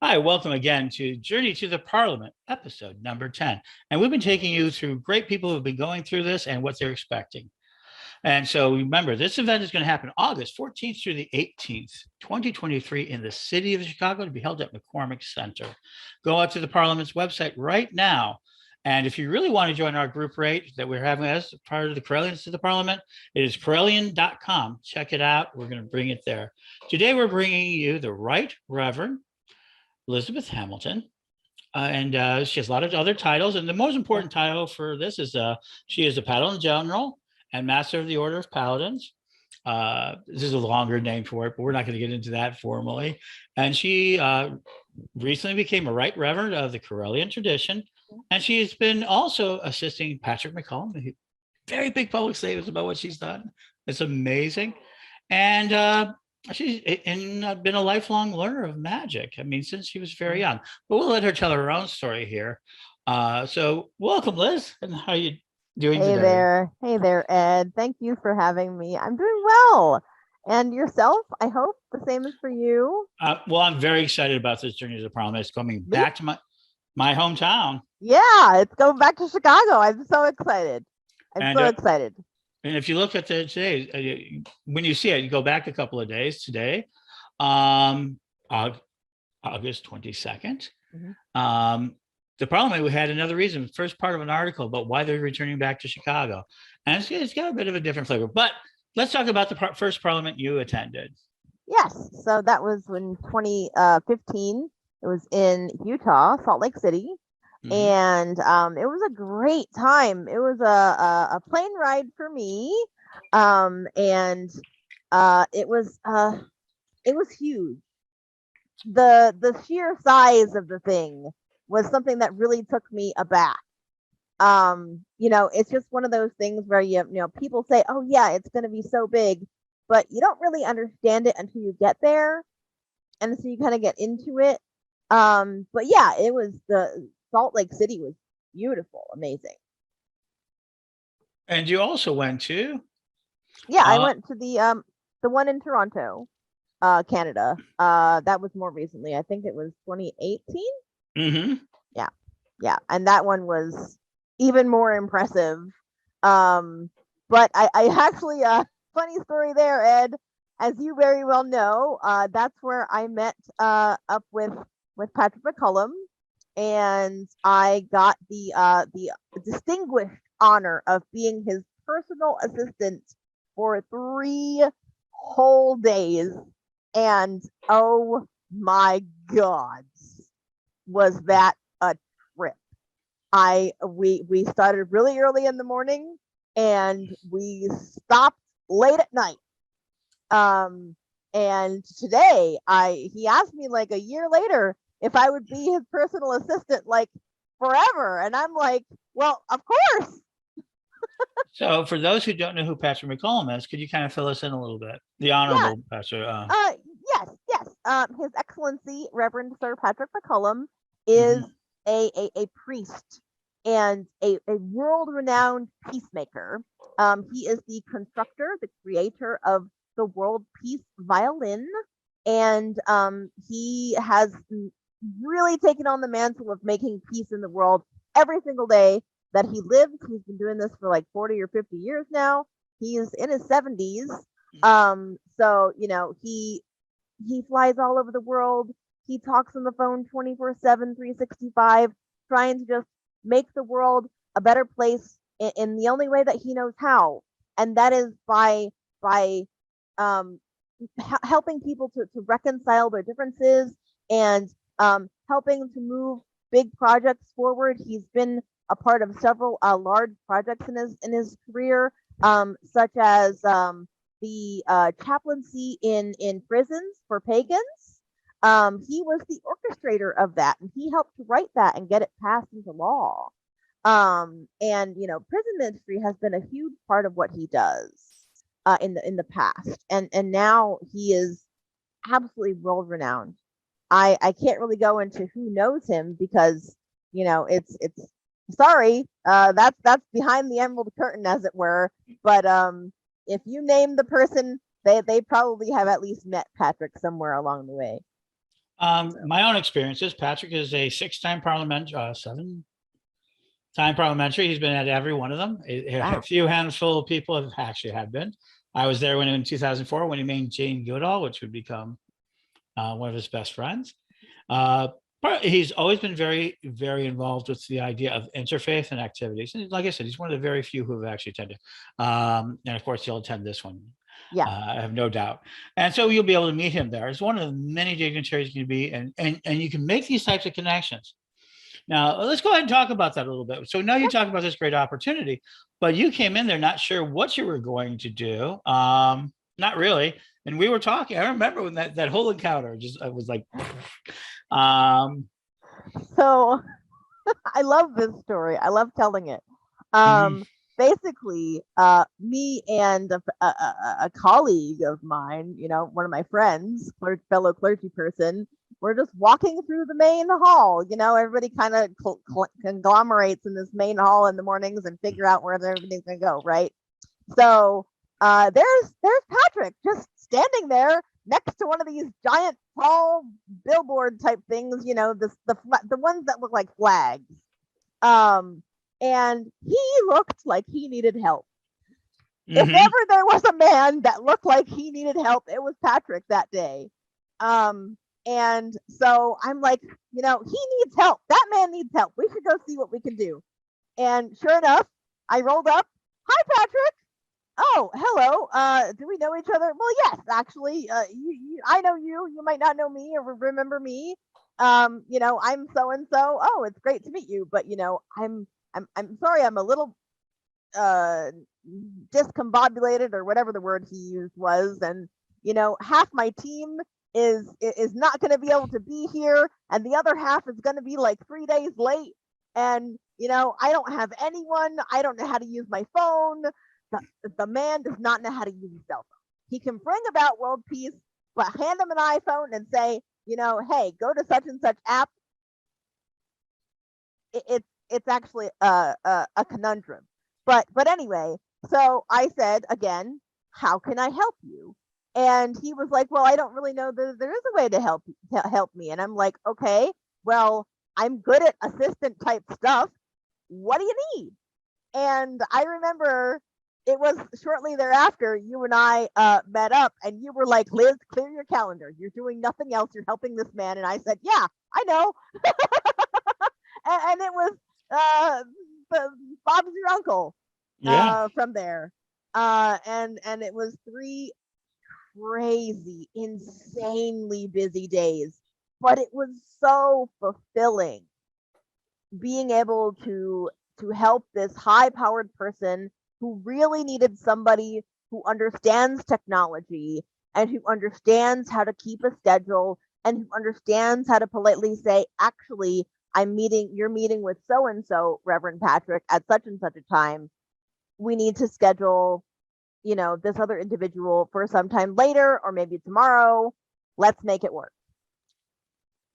Hi, welcome again to Journey to the Parliament, episode number 10. And we've been taking you through great people who have been going through this and what they're expecting. And so remember, this event is going to happen August 14th through the 18th, 2023 in the city of Chicago to be held at McCormick Center. Go out to the Parliament's website right now. And if you really want to join our group rate that we're having as part of the Correllians to the Parliament, it is Correllian.com. Check it out. We're going to bring it there. Today, we're bringing you the Right Reverend Elizabeth Hamilton. And she has a lot of other titles. And the most important title for this is she is a Paladin General and Master of the Order of Paladins. This is a longer name for it, but we're not going to get into that formally. And she recently became a Right Reverend of the Correllian tradition. And she's been also assisting Patrick McCollum, very big public statements about what she's done. It's amazing. And she's been a lifelong learner of magic. I mean, since she was very young. But we'll let her tell her own story here. So welcome, Liz. And how are you doing today? Hey there, Ed. Thank you for having me. I'm doing well. And yourself? I hope the same is for you. Well, I'm very excited about this Journey to the Parliament. It's coming back to my hometown. Yeah, it's going back to Chicago. I'm so excited. I'm so excited. And if you look at today, when you see it, you go back a couple of days today, August 22nd. Mm-hmm. The Parliament, we had another reason, first part of an article about why they're returning back to Chicago. And it's got a bit of a different flavor. But let's talk about the first Parliament you attended. Yes. So that was in 2015. It was in Utah, Salt Lake City. Mm-hmm. And it was a great time. It was a plane ride for me. And it was huge. The sheer size of the thing was something that really took me aback. It's just one of those things where you know people say, oh yeah, it's going to be so big, but you don't really understand it until you get there, and so you kind of get into it. But yeah, it was the Salt Lake City was beautiful, amazing. And you also went to? Yeah, I went to the one in Toronto, Canada. That was more recently. I think it was 2018. Mm-hmm. Yeah, and that one was even more impressive. But I actually funny story there, Ed. As you very well know, that's where I met up with Patrick McCollum, and I got the distinguished honor of being his personal assistant for 3 whole days. And oh my God, was that a trip. We started really early in the morning and we stopped late at night. And today he asked me like a year later if I would be his personal assistant like forever. And I'm like, well, of course. So for those who don't know who Patrick McCollum is, could you kind of fill us in a little bit? The Honorable Pastor. Yes. His Excellency, Reverend Sir Patrick McCollum, is a priest and a world-renowned peacemaker. He is the constructor, the creator of the world peace violin, and he has really taken on the mantle of making peace in the world every single day that he lives. He's been doing this for like 40 or 50 years now. He is in his 70s. So, he flies all over the world. He talks on the phone 24/7, 365, trying to just make the world a better place in the only way that he knows how. And that is by helping people to reconcile their differences and helping to move big projects forward. He's been a part of several large projects in his career, such as the chaplaincy in prisons for pagans. He was the orchestrator of that, and he helped to write that and get it passed into law. And prison ministry has been a huge part of what he does in the past, and now he is absolutely world renowned. I can't really go into who knows him because it's sorry, that's behind the emerald curtain, as it were. But if you name the person, they probably have at least met Patrick somewhere along the way. My own experiences. Patrick is a 6-time seven-time parliamentary. He's been at every one of them. A Wow. few handful of people have actually have been. I was there when in 2004 when he made Jane Goodall, which would become one of his best friends. He's always been very, very involved with the idea of interfaith and activities. And like I said, he's one of the very few who have actually attended. And of course, he'll attend this one. Yeah. I have no doubt. And so you'll be able to meet him there. It's one of the many dignitaries you can be, and you can make these types of connections. Now, let's go ahead and talk about that a little bit. So now you talk about this great opportunity, but you came in there not sure what you were going to do. Not really. And we were talking. I remember when that whole encounter just I was like, So I love this story. I love telling it. Basically, me and a colleague of mine, one of my friends, fellow clergy person, we're just walking through the main hall. Everybody kind of conglomerates in this main hall in the mornings and figure out where everything's gonna go, right? So there's Patrick just standing there next to one of these giant tall billboard type things, the ones that look like flags. And he looked like he needed help. If ever there was a man that looked like he needed help, it was Patrick that day. And so I'm like, he needs help. That man needs help. We should go see what we can do. And sure enough, I rolled up. Hi, Patrick. Oh, hello. Do we know each other? Well, yes, actually. I know you. You might not know me or remember me. I'm so and so. Oh, it's great to meet you. But I'm sorry. I'm a little discombobulated or whatever the word he used was, and half my team is not going to be able to be here, and the other half is going to be like 3 days late, and I don't have anyone. I don't know how to use my phone. The man does not know how to use his cell phone. He can bring about world peace, but hand him an iPhone and say, hey, go to such and such app. It's actually a conundrum. But anyway, so I said again, how can I help you? And he was like, well, I don't really know that there is a way to help me. And I'm like, okay, well, I'm good at assistant type stuff. What do you need? And I remember it was shortly thereafter you and I met up, and you were like, Liz, clear your calendar. You're doing nothing else. You're helping this man. And I said, yeah, I know. and it was Bob's your uncle. Yeah. From there. And it was 3 crazy, insanely busy days, but it was so fulfilling being able to help this high-powered person who really needed somebody who understands technology and who understands how to keep a schedule and who understands how to politely say, actually, you're meeting with so and so, Reverend Patrick, at such and such a time. We need to schedule, this other individual for some time later, or maybe tomorrow. Let's make it work.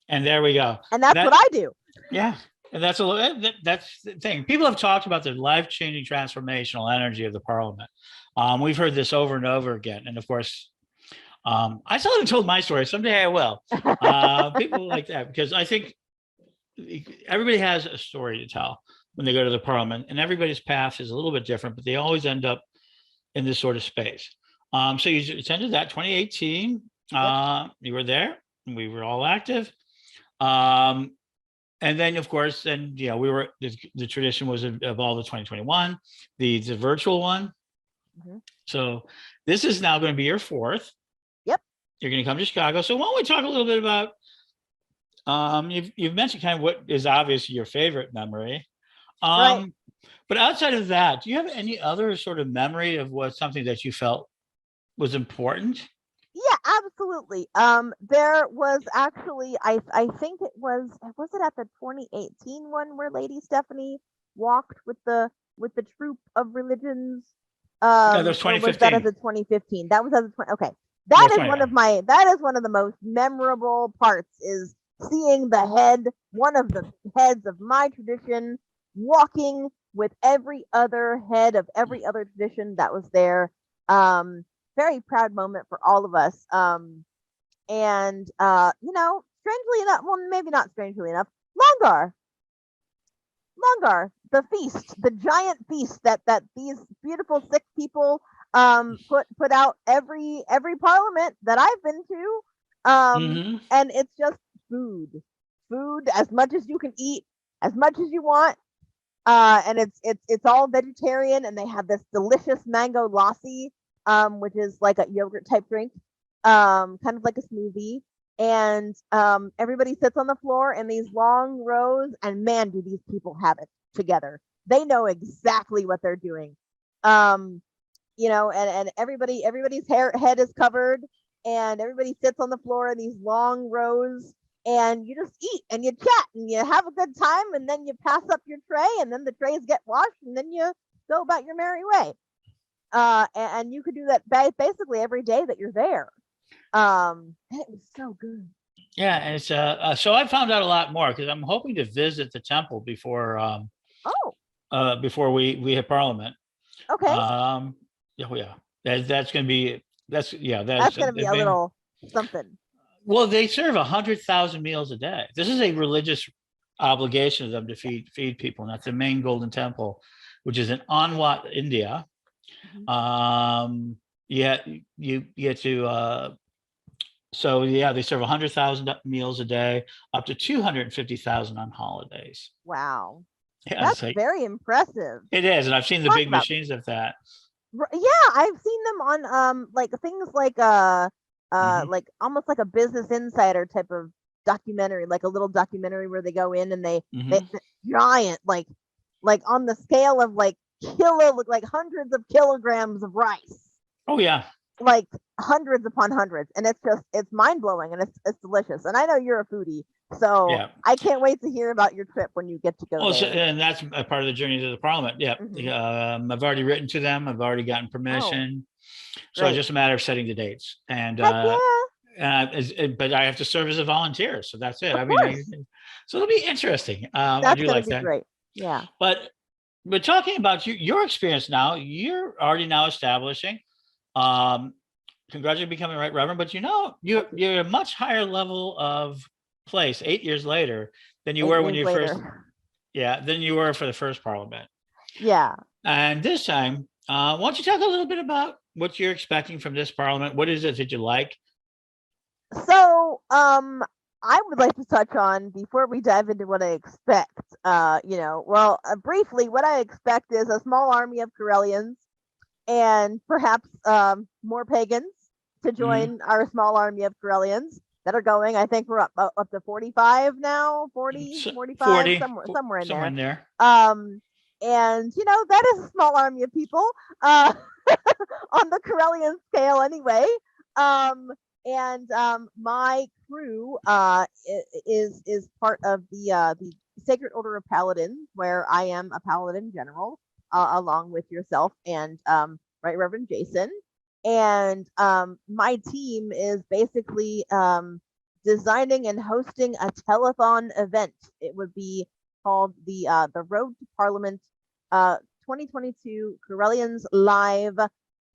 And there we go. And that's what I do. Yeah. And that's the thing. People have talked about the life-changing transformational energy of the Parliament. We've heard this over and over again. And of course, I still haven't told my story. Someday I will. People like that, because I think everybody has a story to tell when they go to the Parliament, and everybody's path is a little bit different, but they always end up in this sort of space. So you attended that 2018. You were there, and we were all active. And then, of course, we were, the tradition was of all the 2021, the virtual one. So this is now going to be your 4th. Yep. You're going to come to Chicago. So why don't we talk a little bit about, you've mentioned kind of what is obviously your favorite memory. Right. But outside of that, do you have any other sort of memory of something that you felt was important? Yeah, absolutely. There was actually, I think it was it at the 2018 one where Lady Stephanie walked with the troop of religions? Yeah, that was 2015. Or was that at the 2015? That was at the 20. Okay, that is one of the most memorable parts, is seeing one of the heads of my tradition walking with every other head of every other tradition that was there. Very proud moment for all of us. And strangely enough, well, maybe not strangely enough, Longar, the feast, the giant feast that these beautiful sick people put out every parliament that I've been to. Hmm. And it's just food. Food as much as you can eat, as much as you want. And it's all vegetarian, and they have this delicious mango lassi, which is like a yogurt type drink, kind of like a smoothie. And everybody sits on the floor in these long rows, and man, do these people have it together. They know exactly what they're doing. Um, and everybody's head is covered, and everybody sits on the floor in these long rows, and you just eat and you chat and you have a good time, and then you pass up your tray, and then the trays get washed, and then you go about your merry way. And you could do that basically every day that you're there. And it was so good. Yeah, and it's so I found out a lot more because I'm hoping to visit the temple Oh, before we hit Parliament. okay. Yeah, yeah, that's going to be that's yeah That's gonna be I a mean, little something. well, they serve 100,000 meals a day. This is a religious obligation of them to feed people, and that's the main Golden Temple, which is in Anwat, India. Mhm. Yeah, you get to so yeah, they serve 100,000 meals a day, up to 250,000 on holidays. Wow, Yeah, it's that's like very impressive. it is, and I've seen the Talk big about machines of that. Yeah, I've seen them on like things Hmm. like almost like a Business Insider type of documentary, like a little documentary where they go in and Hmm. the giant like on the scale of like like hundreds of kilograms of rice, Oh yeah. like hundreds upon hundreds, and it's mind blowing, and it's delicious. And I know you're a foodie, so Yeah. I can't wait to hear about your trip when you get to go Well, so, there. and that's a part of the journey to the Parliament. Yeah. Hmm. I've already written to them. I've already gotten Oh, permission. So it's great! just a matter of setting the dates. Heck yeah! But I have to serve as a volunteer. So that's it. Of I mean, course, so it'll be interesting. I that's do gonna like be that. great. Yeah. But talking about your experience now, you're already now establishing. Um, Congratulations becoming right reverend, but Thank you. you're a much higher level of place 8 years later than you Eight were when years you first, later. yeah, than you were for the first Parliament. Yeah. And this time, why don't you talk a little bit about what you're expecting from this Parliament? What is it that you like? So, I would like to touch on before we dive into what I expect. Briefly, what I expect is a small army of Correllians and perhaps more pagans to Mhm. join our small army of Correllians that are going. I think we're up to 45 now, 40, So 45, 40, somewhere in somewhere there. in there. Um, and that is a small army of people uh, on the Correllian scale, anyway. Um, and my crew is part of the Sacred Order of Paladins, where I am a Paladin General, along with yourself and Right Reverend Jason. And my team is basically designing and hosting a telethon event. It would be called the Road to Parliament 2022 Correllians Live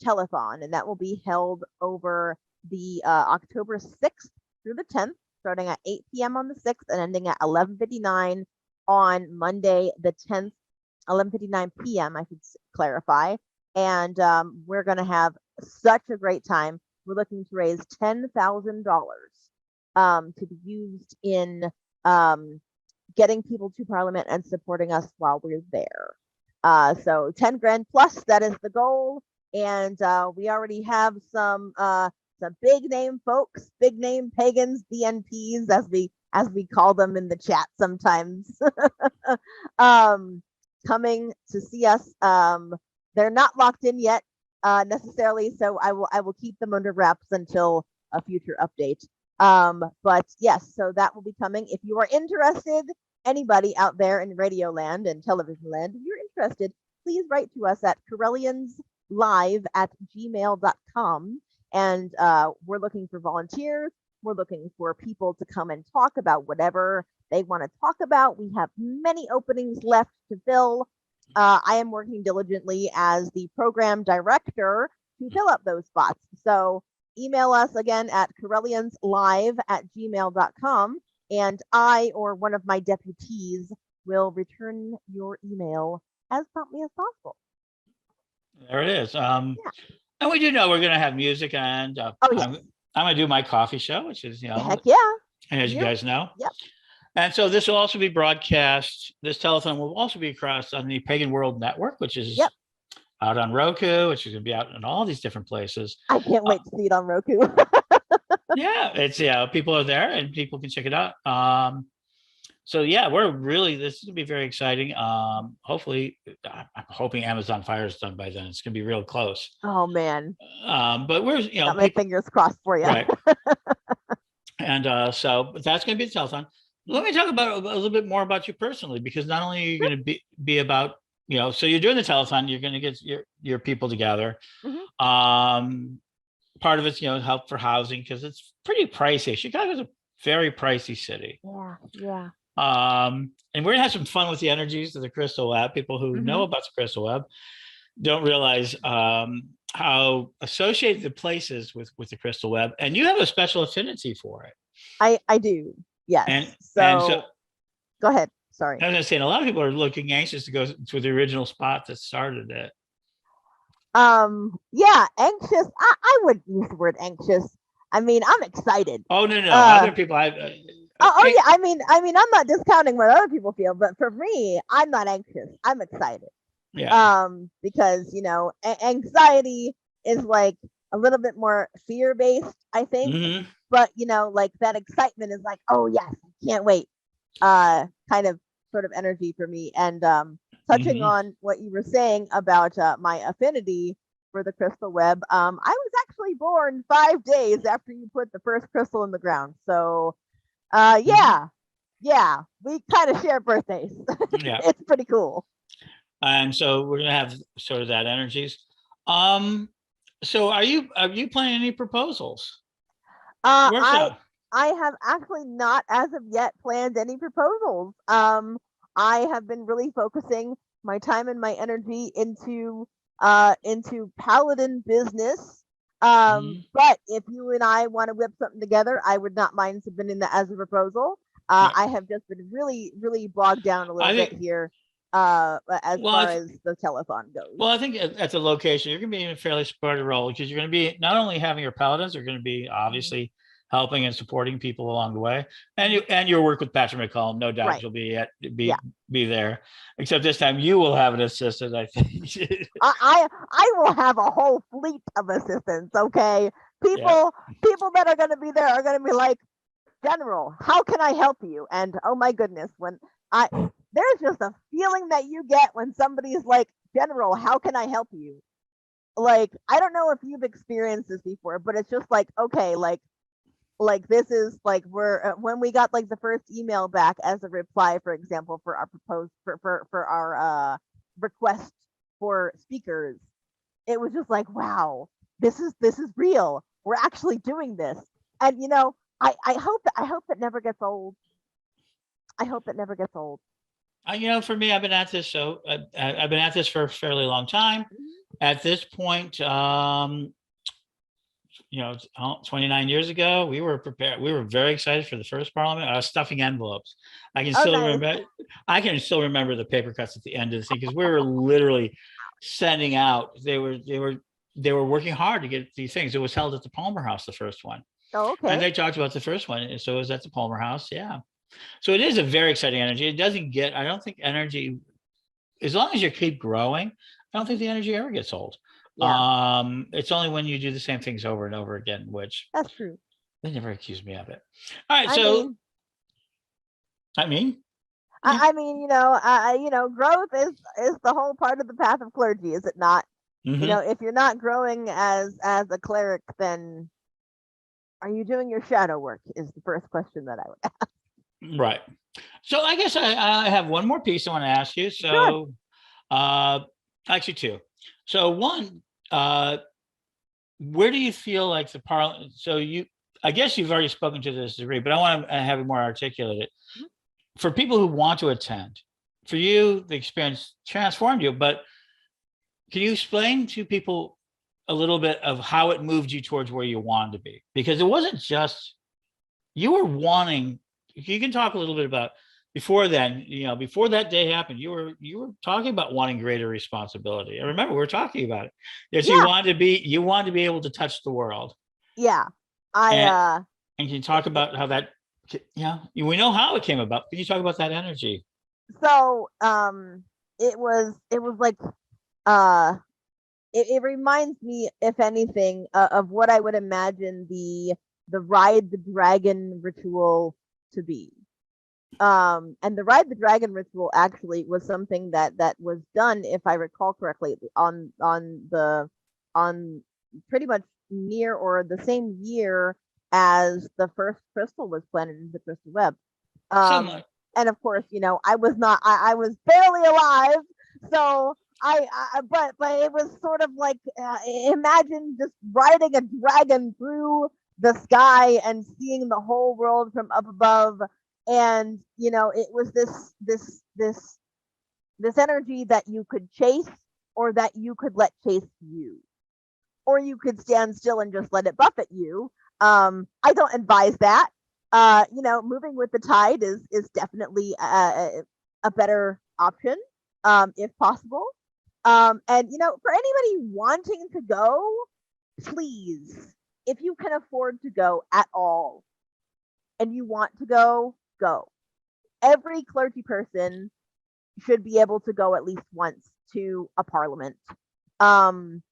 Telethon, and that will be held over the October 6th through the 10th, starting at 8 p.m. on the 6th and ending at 11:59 on Monday the 10th, 11:59 p.m. I should clarify. And we're going to have such a great time. We're looking to raise $10,000 to be used in getting people to Parliament and supporting us while we're there. So 10 grand plus, that is the goal. And we already have some big name folks, big name pagans, BNPs, as we call them in the chat sometimes, coming to see us. They're not locked in yet necessarily, so I will keep them under wraps until a future update. But yes, so that will be coming. If you are interested, anybody out there in radio land and television land, if you're interested, please write to us at correllianslive@gmail.com. And we're looking for volunteers. We're looking for people to come and talk about whatever they want to talk about. We have many openings left to fill. I am working diligently as the program director to fill up those spots. So email us again at correllianslive@gmail.com, and I or one of my deputies will return your email as promptly as possible. There it is. Yeah. And we do know we're going to have music, and Oh, yes. I'm going to do my coffee show, which is, Heck yeah. as you guys know. Yep. And so this will also be broadcast. This telethon will also be across on the Pagan World Network, which is out on Roku, which is going to be out in all these different places. I can't wait to see it on Roku. Yeah, it's people are there and people can check it out. So yeah, this is gonna be very exciting. Hopefully, I'm hoping Amazon Fire is done by then. It's gonna be real close. Oh man. But we're got my fingers crossed for you. Right. And so that's gonna be the telethon. Let me talk about a little bit more about you personally, because not only are you gonna be about, so you're doing the telethon, you're gonna get your people together. Part of it's help for housing, because it's pretty pricey. Chicago's a very pricey city. Yeah. And we're gonna have some fun with the energies of the crystal web. People who know about the crystal web don't realize how associated the place is with the crystal web, and you have a special affinity for it. I do. Yes. And so go ahead. Sorry. I was gonna say, a lot of people are looking anxious to go to the original spot that started it. Yeah, anxious. I wouldn't use the word anxious. I mean, I'm excited. Oh no, other people. Yeah. I mean, I'm not discounting what other people feel, but for me, I'm not anxious. I'm excited. Yeah. Because anxiety is like a little bit more fear-based, I think. But like that excitement is like, oh yes, I can't wait. Kind of sort of energy for me. And touching on what you were saying about my affinity for the crystal web, I was actually born 5 days after you put the first crystal in the ground. So yeah, we kind of share birthdays. Yeah. It's pretty cool. And so we're gonna have sort of that energies. So are you planning any proposals? I have actually not as of yet planned any proposals. I have been really focusing my time and my energy into Paladin business. But if you and I want to whip something together, I would not mind submitting that as a proposal. I have just been really, really bogged down a little bit here as far as the telethon goes. Well, I think at the location, you're going to be in a fairly supportive role, because you're going to be not only having your paladins, you're going to be obviously helping and supporting people along the way, and your work with Patrick McCollum, no doubt you'll be there. Except this time you will have an assistant, I think. I will have a whole fleet of assistants. Okay, people that are going to be there are going to be like, General, how can I help you? And oh my goodness, there's just a feeling that you get when somebody's like, General, how can I help you? Like, I don't know if you've experienced this before, but it's just like, okay, like this is like when we got like the first email back as a reply, for example, for our proposed for our request for speakers, it was just like, wow, this is real. We're actually doing this. And I hope that never gets old. I hope it never gets old. For me, I've been at this for a fairly long time. At this point, 29 years ago, we were prepared. We were very excited for the first Parliament. I was stuffing envurlopes. I can still remember the paper cuts at the end of the thing, because we were literally sending out. They were working hard to get these things. It was held at the Palmer House, the first one. Oh, okay. And they talked about the first one, so it was at the Palmer House. Yeah. So it is a very exciting energy. It doesn't get. I don't think energy, as long as you keep growing, I don't think the energy ever gets old. Yeah. It's only when you do the same things over and over again, which that's true. They never accuse me of it. All right, so I mean, growth is the whole part of the path of clergy, is it not? If you're not growing as a cleric, then are you doing your shadow work? Is the first question that I would ask. Right. So I guess I have one more piece I want to ask you. So, actually two. So one, where do you feel like the Parliament? So I guess you've already spoken to this degree, but I want to have it more articulated. For people who want to attend, for you, the experience transformed you, but can you explain to people a little bit of how it moved you towards where you wanted to be, because it wasn't just you were wanting. You can talk a little bit about before then. Before that day happened, you were talking about wanting greater responsibility. I remember we were talking about it. Yes, Yeah, you wanted to be able to touch the world. yeah. And I can you talk about how that? Yeah, we know how it came about. Can you talk about that energy? so it was like uh it reminds me, if anything, of what I would imagine the ride the dragon ritual to be. And the ride the dragon ritual actually was something that was done, if I recall correctly, on pretty much near or the same year as the first crystal was planted into the crystal web. Um, Somewhat. and of course, I was not, I was barely alive, so but it was sort of like, imagine just riding a dragon through the sky and seeing the whole world from up above. And it was this energy that you could chase, or that you could let chase you, or you could stand still and just let it buffet you. I don't advise that. Moving with the tide is definitely a better option, if possible. And for anybody wanting to go, please, if you can afford to go at all and you want to go. Every clergy person should be able to go at least once to a parliament. Um,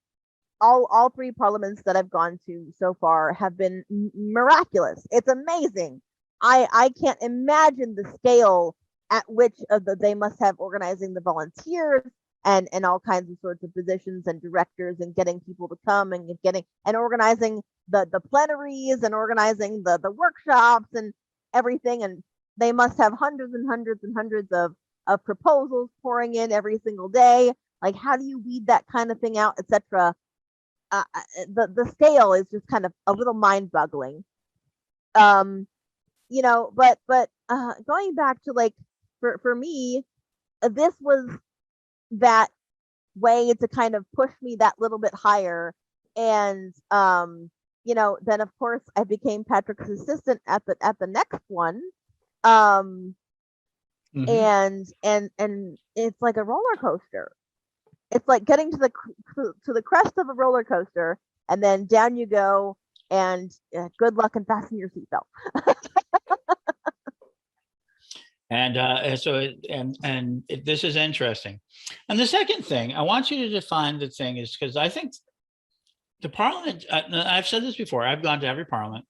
all three parliaments that I've gone to so far have been miraculous. It's amazing. I can't imagine the scale at which they must have organizing the volunteers and all kinds of sorts of positions and directors, and getting people to come and getting and organizing the plenaries and organizing the workshops and everything. And they must have hundreds and hundreds and hundreds of proposals pouring in every single day. Like, how do you weed that kind of thing out, etc.? The scale is just kind of a little mind-boggling. But going back to, like, for me, this was that way to kind of push me that little bit higher. And then of course I became Patrick's assistant at the next one. Mhm. And it's like a roller coaster. It's like getting to the crest of a roller coaster, and then down you go, and good luck and fasten your seatbelt. This is interesting. And the second thing, I want you to define the thing is, because I think the parliament, I've said this before, I've gone to every parliament,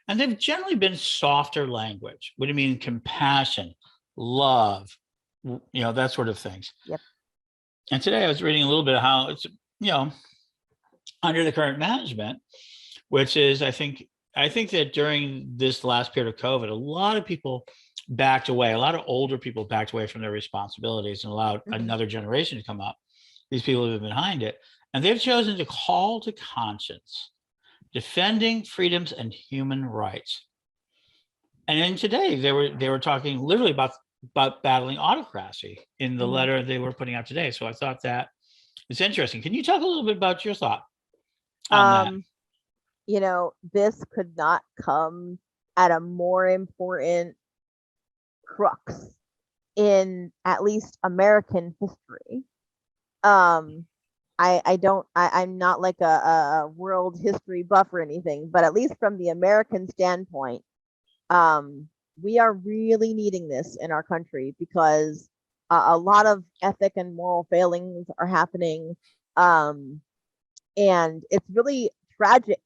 and they've generally been softer language. What do you mean? Compassion, love, that sort of things. Yep. And today I was reading a little bit of how it's, under the current management, which is, I think that during this last period of COVID, a lot of people backed away. A lot of older people backed away from their responsibilities and allowed another generation to come up. These people have been behind it, and they've chosen to call to conscience, defending freedoms and human rights. And then today they were talking literally about battling autocracy in the letter they were putting out today. So I thought that it's interesting. Can you talk a little bit about your thought on that? This could not come at a more important crux in at least American history. I'm not like a world history buff or anything, but at least from the American standpoint, we are really needing this in our country, because a lot of ethic and moral failings are happening. And it's really tragic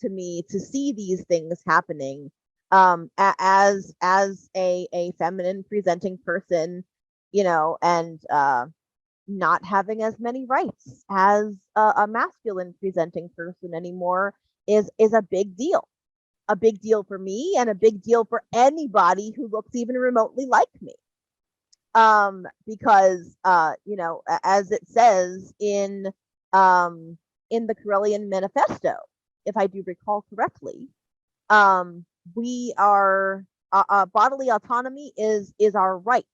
to me to see these things happening, as a feminine presenting person, and not having as many rights as a masculine presenting person anymore is a big deal. A big deal for me, and a big deal for anybody who looks even remotely like me. Because as it says in the Correllian manifesto, if I do recall correctly, we are bodily autonomy is our right.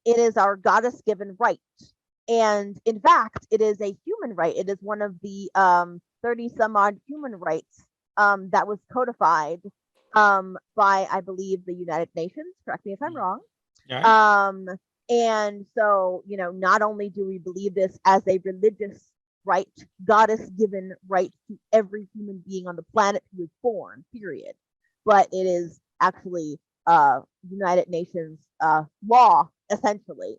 It is our goddess given right. And in fact, it is a human right. It is one of the 30 some odd human rights that was codified by, I believe, the United Nations. Correct me if I'm wrong. All right. And so, not only do we believe this as a religious right, goddess given right to every human being on the planet who is born, period, but it is actually United Nations law, essentially.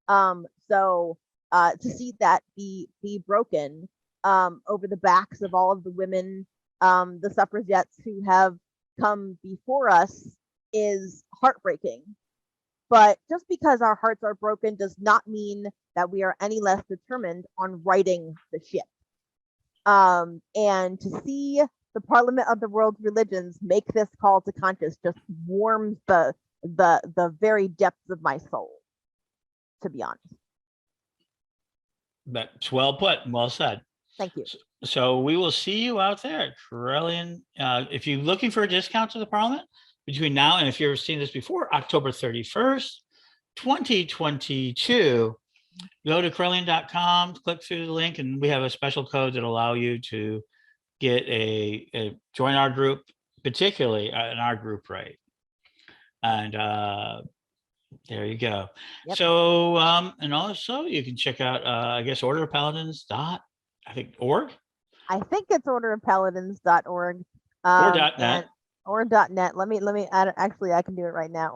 So to see that be broken over the backs of all of the women, the suffragettes who have come before us, is heartbreaking. But just because our hearts are broken does not mean that we are any less determined on righting the ship. And to see the Parliament of the World's Religions make this call to conscience just warms the very depths of my soul, to be honest. That's well put and well said. Thank you. So we will see you out there at Correllian. If you're looking for a discount to the Parliament between now and, if you've seen this before, October 31st, 2022, go to Correllian.com, click through the link, and we have a special code that allow you to get a join our group, particularly in our group rate. And there you go. Yep. So and also you can check out I guess orderofpaladins.org. I think it's orderofpaladins.org Or .net. or .net. Let me add, actually I can do it right now.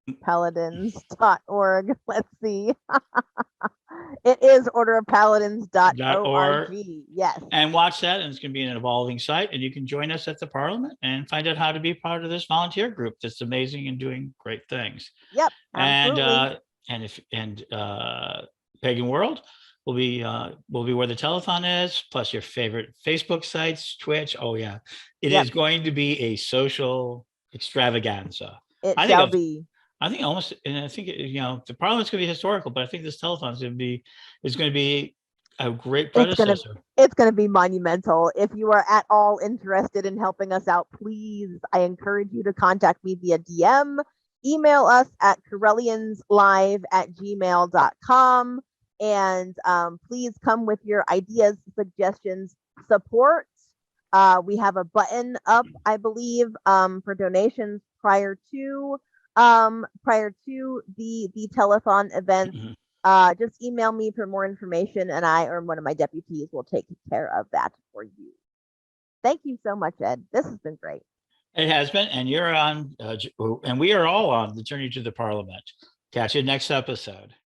Orderofpaladins.org. Let's see. It is orderofpaladins.org. Yes. And watch that, and it's going to be an evolving site, and you can join us at the Parliament and find out how to be part of this volunteer group that's amazing and doing great things. Yep, absolutely. And Pagan World will be where the telethon is, plus your favorite Facebook sites, Twitch. Oh yeah, it is going to be a social extravaganza. It shall be. I think almost, and I think the Parliament's going to be historical, but I think this telethon is going to be a great predecessor. It's going to be monumental. If you are at all interested in helping us out, please, I encourage you to contact me via DM, email us at correllianslive@gmail.com, and please come with your ideas, suggestions, support. We have a button up, I believe, for donations prior to the telethon event. Just email me for more information, and I or one of my deputies will take care of that for you. Thank you so much, Ed. This has been great. It has been, and you're on, and we are all on the journey to the Parliament. Catch you next episode.